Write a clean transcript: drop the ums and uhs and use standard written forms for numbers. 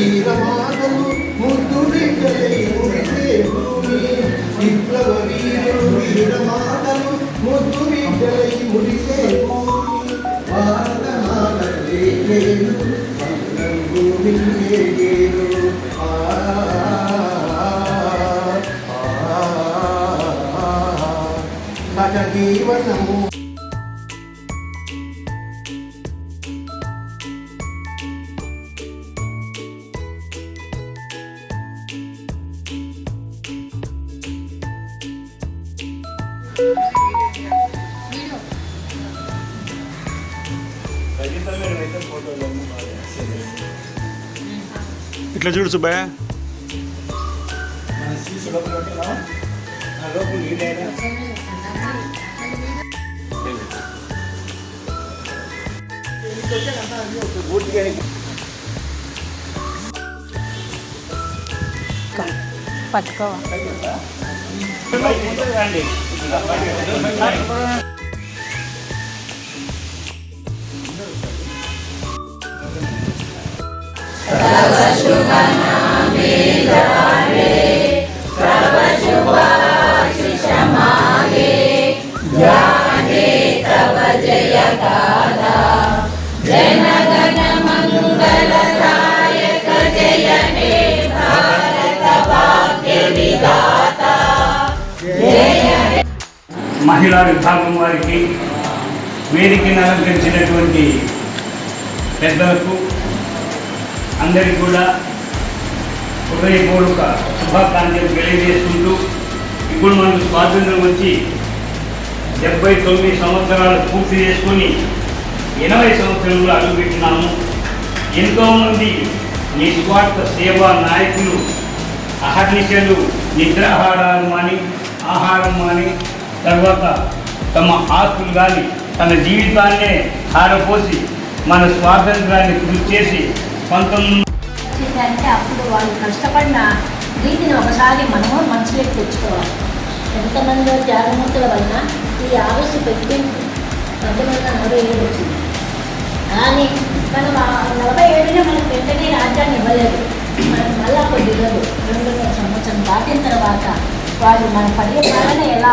వీరమాతలు ముద్దు బిడ్డలై మురిసే భూమి విప్లవ వీరులు వీరమాతలు ముద్దు బిడ్డలై మురిసే భూమి భారత మాతలే గేలు భూమియే గేలు కథ జీవనము ఇట్లా చూడు సుబ్బయ్య. పట్టుకోవా మహిళా విభాగం వారికి వేదికను అలంకరించినటువంటి పెద్దలకు అందరికీ కూడా హృదయపూర్వక శుభాకాంక్షలు తెలియజేసుకుంటూ ఇప్పుడు మనకు స్వాతంత్రం వచ్చి 79 సంవత్సరాలు పూర్తి చేసుకొని 80 సంవత్సరంలో అడుగుపెట్టినాము. ఎంతోమంది నిస్వార్థ సేవా నాయకులు అహర్నిశలు నిద్రాహారాలు మాని ఆహారం మాని తర్వాత తమ ఆస్తులు కానీ తన జీవితాన్నే హారపోసి మన స్వాతంత్రాన్ని కృషి చేసి 19 అంటే అప్పుడు వాళ్ళు కష్టపడిన రీతిని ఒకసారి మనము మనసులోకి తెచ్చుకోవాలి. ఎంతమంది త్యాగమూర్తుల వలన ఈ ఆవేశం పెట్టి 1947 వచ్చింది. కానీ మనం 47నే మనకు వెంటనే రాజ్యాన్ని ఇవ్వలేదు. మనకు మళ్ళా కొద్ది రోజులు 200 సంవత్సరం దాటిన తర్వాత వాళ్ళు మన పరిపాలన ఎలా